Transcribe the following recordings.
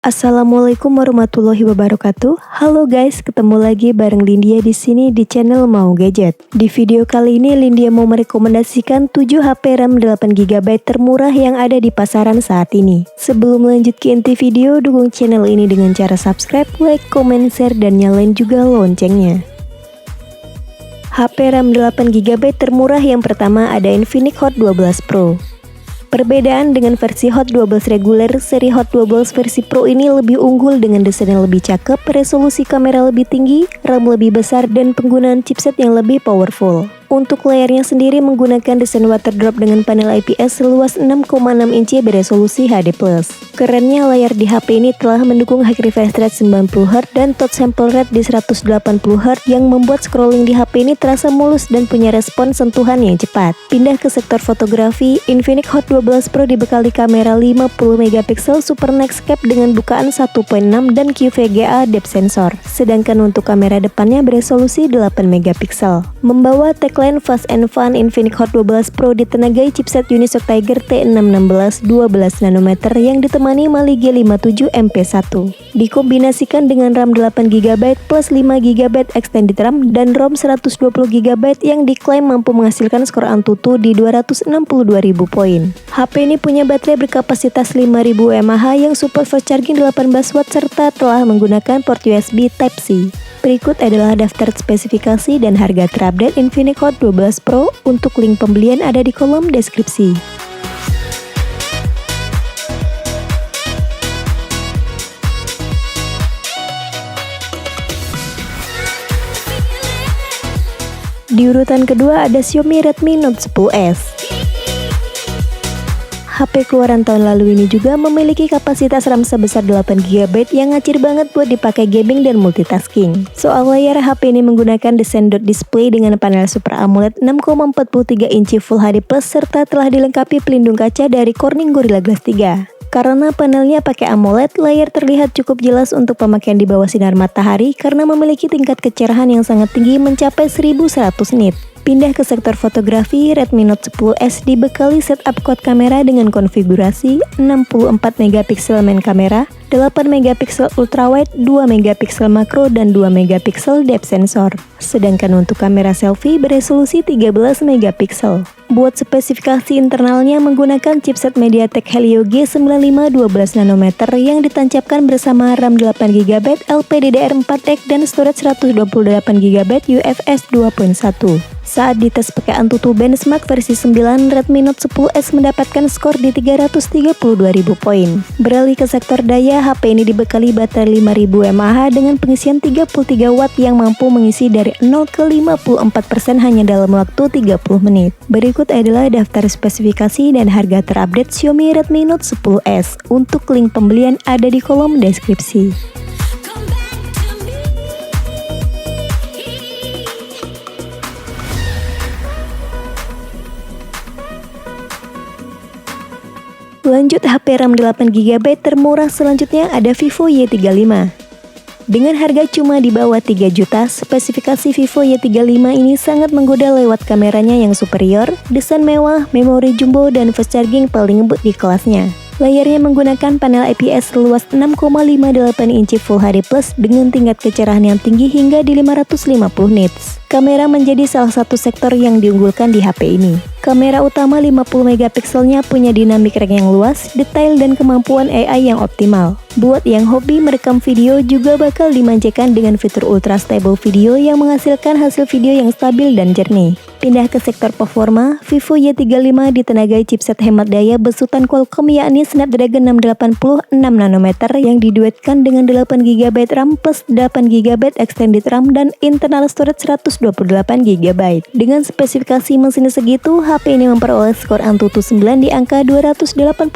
Assalamualaikum warahmatullahi wabarakatuh. Halo guys, ketemu lagi bareng Lindia di sini di channel Mau Gadget. Di video kali ini Lindia mau merekomendasikan 7 HP RAM 8GB termurah yang ada di pasaran saat ini. Sebelum lanjut ke inti video, dukung channel ini dengan cara subscribe, like, comment, share, dan nyalain juga loncengnya. HP RAM 8GB termurah yang pertama ada Infinix Hot 12 Pro. Perbedaan dengan versi Hot 12 reguler, seri Hot 12 versi Pro ini lebih unggul dengan desain yang lebih cakep, resolusi kamera lebih tinggi, RAM lebih besar, dan penggunaan chipset yang lebih powerful. Untuk layarnya sendiri menggunakan desain water drop dengan panel IPS seluas 6,6 inci beresolusi HD+. Kerennya layar di HP ini telah mendukung high refresh rate 90Hz dan touch sample rate di 180Hz yang membuat scrolling di HP ini terasa mulus dan punya respon sentuhan yang cepat. Pindah ke sektor fotografi, Infinix Hot 12 Pro dibekali kamera 50MP Super Nextcap dengan bukaan 1.6 dan QVGA depth sensor. Sedangkan untuk kamera depannya beresolusi 8MP. Membawa tagline Fast and Fun, Infinix Hot 12 Pro ditenagai chipset Unisoc Tiger T616 12nm yang ditemani Mali G57 MP1. Dikombinasikan dengan RAM 8GB plus 5GB extended RAM dan ROM 120GB yang diklaim mampu menghasilkan skor Antutu di 262.000 poin. HP ini punya baterai berkapasitas 5000 mAh yang support fast charging 18 watt serta telah menggunakan port USB Type-C. Berikut adalah daftar spesifikasi dan harga terupdate Infinix Hot 12 Pro. Untuk link pembelian ada di kolom deskripsi. Di urutan kedua ada Xiaomi Redmi Note 10s. HP keluaran tahun lalu ini juga memiliki kapasitas RAM sebesar 8GB yang ngacir banget buat dipakai gaming dan multitasking. Soal layar, HP ini menggunakan desain dot display dengan panel Super AMOLED 6,43 inci Full HD+ serta telah dilengkapi pelindung kaca dari Corning Gorilla Glass 3. Karena panelnya pakai AMOLED, layar terlihat cukup jelas untuk pemakaian di bawah sinar matahari karena memiliki tingkat kecerahan yang sangat tinggi mencapai 1100 nit. Pindah ke sektor fotografi, Redmi Note 10s dibekali setup quad kamera dengan konfigurasi 64MP main kamera, 8MP ultrawide, 2MP makro, dan 2MP depth sensor. Sedangkan untuk kamera selfie beresolusi 13MP. Buat spesifikasi internalnya menggunakan chipset MediaTek Helio G95 12nm yang ditancapkan bersama RAM 8GB LPDDR4X dan storage 128GB UFS 2.1. Saat dites pakai Antutu benchmark versi 9, Redmi Note 10s mendapatkan skor di 332.000 poin. Beralih ke sektor daya, HP ini dibekali baterai 5000 mAh dengan pengisian 33 watt yang mampu mengisi dari 0 ke 54% hanya dalam waktu 30 menit. Berikut adalah daftar spesifikasi dan harga terupdate Xiaomi Redmi Note 10s. Untuk link pembelian ada di kolom deskripsi. Lanjut, HP RAM 8GB termurah selanjutnya ada Vivo Y35. Dengan harga cuma di bawah 3 juta, spesifikasi Vivo Y35 ini sangat menggoda lewat kameranya yang superior, desain mewah, memori jumbo, dan fast charging paling ngebut di kelasnya. Layarnya menggunakan panel IPS seluas 6,58 inci Full HD+ dengan tingkat kecerahan yang tinggi hingga di 550 nits. Kamera menjadi salah satu sektor yang diunggulkan di HP ini. Kamera utama 50MP punya dynamic range yang luas, detail, dan kemampuan AI yang optimal. Buat yang hobi merekam video juga bakal dimanjakan dengan fitur Ultra Stable Video yang menghasilkan hasil video yang stabil dan jernih. Pindah ke sektor performa, Vivo Y35 ditenagai chipset hemat daya besutan Qualcomm yakni Snapdragon 680 6nm yang diduetkan dengan 8GB RAM plus 8GB extended RAM dan internal storage 128GB. Dengan spesifikasi mesin segitu, HP ini memperoleh skor Antutu 9 di angka 289.000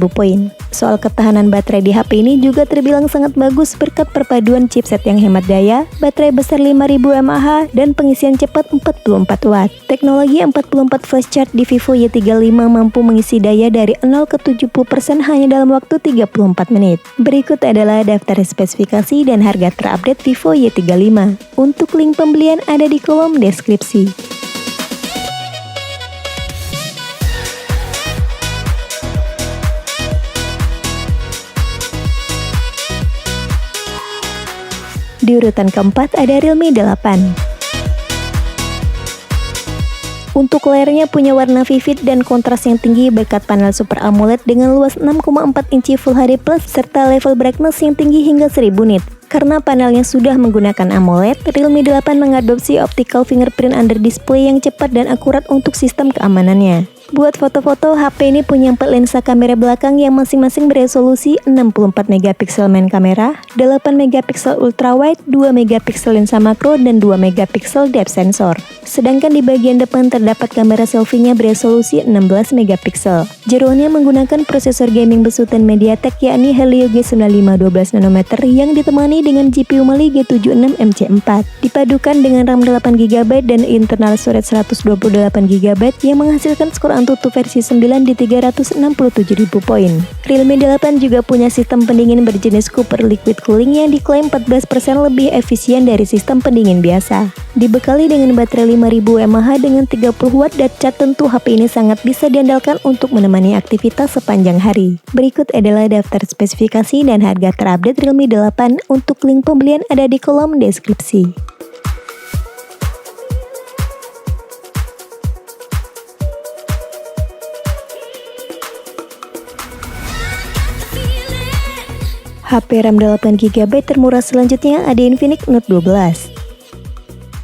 poin. Soal ketahanan baterai di HP ini juga terbilang sangat bagus berkat perpaduan chipset yang hemat daya, baterai besar 5000 mAh, dan pengisian cepat 44 watt. Teknologi 44 flash charge di Vivo Y35 mampu mengisi daya dari 0 ke 70% hanya dalam waktu 34 menit. Berikut adalah daftar spesifikasi dan harga terupdate Vivo Y35. Untuk link pembelian ada di kolom deskripsi. Di urutan keempat ada Realme 8. Untuk layarnya punya warna vivid dan kontras yang tinggi berkat panel Super AMOLED dengan luas 6,4 inci Full HD Plus serta level brightness yang tinggi hingga 1000 nit. Karena panelnya sudah menggunakan AMOLED, Realme 8 mengadopsi optical fingerprint under display yang cepat dan akurat untuk sistem keamanannya. Buat foto-foto, HP ini punya 4 lensa kamera belakang yang masing-masing beresolusi 64 megapiksel main kamera, 8 megapiksel ultrawide, 2 megapiksel lensa makro, dan 2 megapiksel depth sensor. Sedangkan di bagian depan terdapat kamera selfie-nya beresolusi 16 megapiksel. Jeroannya menggunakan prosesor gaming besutan MediaTek yakni Helio G95 12 nanometer yang ditemani dengan GPU Mali G76 MC4. Dipadukan dengan RAM 8GB dan internal storage 128GB yang menghasilkan skor Antutu versi 9 di 367.000 poin. Realme 8 juga punya sistem pendingin berjenis Cooper Liquid Cooling yang diklaim 14% lebih efisien dari sistem pendingin biasa. Dibekali dengan baterai 5000 mAh dengan 30W dan cat, tentu HP ini sangat bisa diandalkan untuk menemani aktivitas sepanjang hari. Berikut adalah daftar spesifikasi dan harga terupdate Realme 8. Untuk link pembelian ada di kolom deskripsi. HP RAM 8GB termurah selanjutnya ada Infinix Note 12.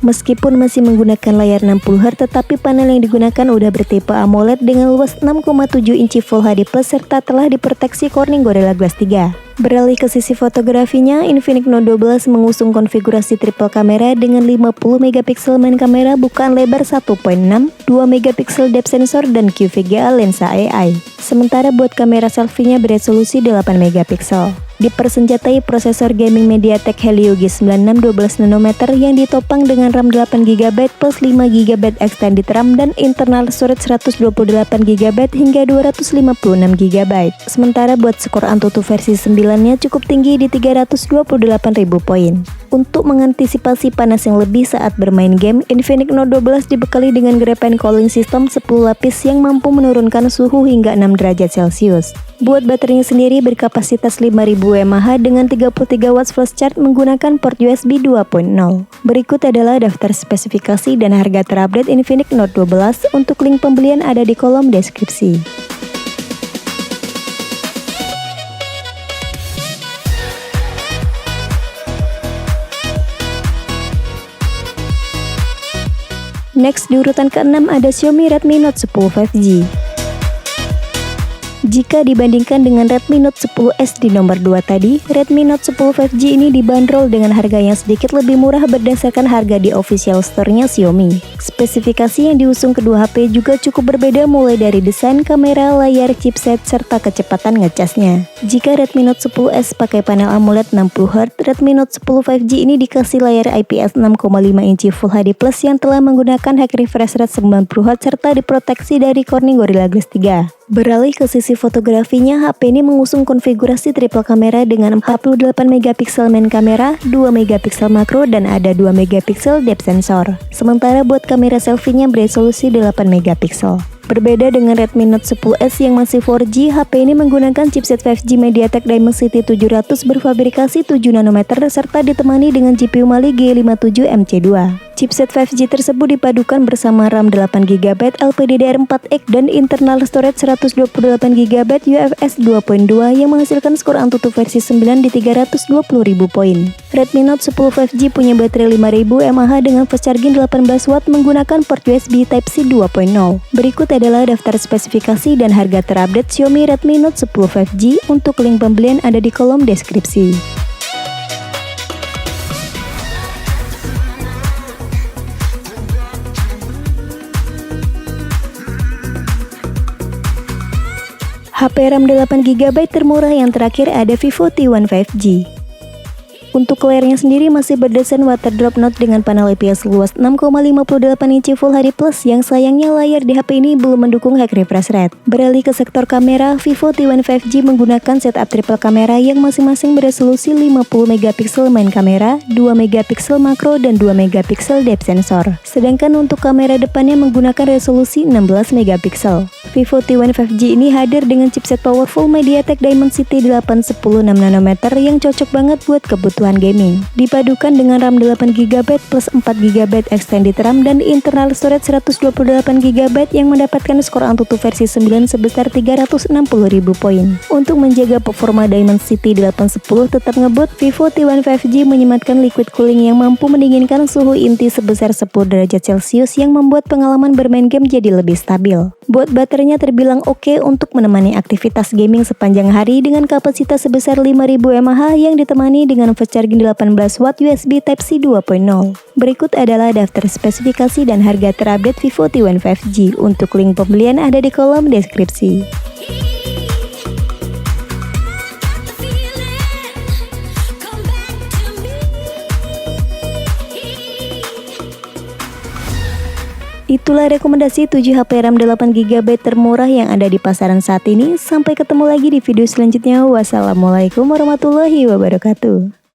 Meskipun masih menggunakan layar 60Hz, tetapi panel yang digunakan udah bertipe AMOLED dengan luas 6,7 inci Full HD Plus serta telah diproteksi Corning Gorilla Glass 3. Beralih ke sisi fotografinya, Infinix Note 12 mengusung konfigurasi triple kamera dengan 50 megapiksel main kamera bukaan lebar 1.6, 2 megapiksel depth sensor, dan QVGA lensa AI. Sementara buat kamera selfie-nya beresolusi 8 megapiksel. Dipersenjatai prosesor gaming MediaTek Helio G96 12 nanometer yang ditopang dengan RAM 8GB plus 5GB extended RAM dan internal storage 128GB hingga 256GB. Sementara buat skor Antutu versi 9-nya cukup tinggi di 328.000 poin. Untuk mengantisipasi panas yang lebih saat bermain game, Infinix Note 12 dibekali dengan Graphene Cooling System 10 lapis yang mampu menurunkan suhu hingga 6 derajat Celcius. Buat baterainya sendiri berkapasitas 5000 mAh dengan 33W flash charge menggunakan port USB 2.0. Berikut adalah daftar spesifikasi dan harga terupdate Infinix Note 12. Untuk link pembelian ada di kolom deskripsi. Next, di urutan ke-6 ada Xiaomi Redmi Note 10 5G. Jika dibandingkan dengan Redmi Note 10S di nomor 2 tadi, Redmi Note 10 5G ini dibanderol dengan harga yang sedikit lebih murah berdasarkan harga di official store-nya Xiaomi. Spesifikasi yang diusung kedua HP juga cukup berbeda mulai dari desain, kamera, layar, chipset, serta kecepatan ngecasnya. Jika Redmi Note 10S pakai panel AMOLED 60Hz, Redmi Note 10 5G ini dikasih layar IPS 6,5 inci Full HD Plus yang telah menggunakan high refresh rate 90Hz serta diproteksi dari Corning Gorilla Glass 3. Beralih ke sisi fotografinya, HP ini mengusung konfigurasi triple kamera dengan 48 megapiksel main kamera, 2 megapiksel makro, dan ada 2 megapiksel depth sensor. Sementara buat kamera selfie-nya beresolusi 8 megapiksel. Berbeda dengan Redmi Note 10S yang masih 4G, HP ini menggunakan chipset 5G MediaTek Dimensity 700 berfabrikasi 7 nanometer serta ditemani dengan GPU Mali G57 MC2. Chipset 5G tersebut dipadukan bersama RAM 8GB LPDDR4X dan internal storage 128GB UFS 2.2 yang menghasilkan skor Antutu versi 9 di 320.000 poin. Redmi Note 10 5G punya baterai 5000 mAh dengan fast charging 18W menggunakan port USB Type-C 2.0. Berikut adalah daftar spesifikasi dan harga terupdate Xiaomi Redmi Note 10 5G. Untuk link pembelian ada di kolom deskripsi. HP RAM 8GB termurah yang terakhir ada Vivo T1 5G. Untuk layarnya sendiri masih berdesain water drop note dengan panel IPS luas 6,58 inci Full HD Plus yang sayangnya layar di HP ini belum mendukung high refresh rate. Beralih ke sektor kamera, Vivo T1 5G menggunakan setup triple kamera yang masing-masing beresolusi 50 megapiksel main kamera, 2 megapiksel makro, dan 2 megapiksel depth sensor. Sedangkan untuk kamera depannya menggunakan resolusi 16 megapiksel. Vivo T1 5G ini hadir dengan chipset powerful MediaTek Dimensity 810 6nm yang cocok banget buat kebutuhan kebutuhan gaming. Dipadukan dengan RAM 8GB plus 4GB extended RAM dan internal storage 128GB yang mendapatkan skor AnTuTu versi 9 sebesar 360.000 poin. Untuk menjaga performa Dimensity 810 tetap ngebut, Vivo T1 5G menyematkan liquid cooling yang mampu mendinginkan suhu inti sebesar 10 derajat Celcius yang membuat pengalaman bermain game jadi lebih stabil. Buat baterainya terbilang oke untuk menemani aktivitas gaming sepanjang hari dengan kapasitas sebesar 5000 mAh yang ditemani dengan fast charging 18W USB Type-C 2.0. Berikut adalah daftar spesifikasi dan harga terupdate Vivo T1 5G. Untuk link pembelian ada di kolom deskripsi. Itulah rekomendasi 7 HP RAM 8GB termurah yang ada di pasaran saat ini. Sampai ketemu lagi di video selanjutnya. Wassalamualaikum warahmatullahi wabarakatuh.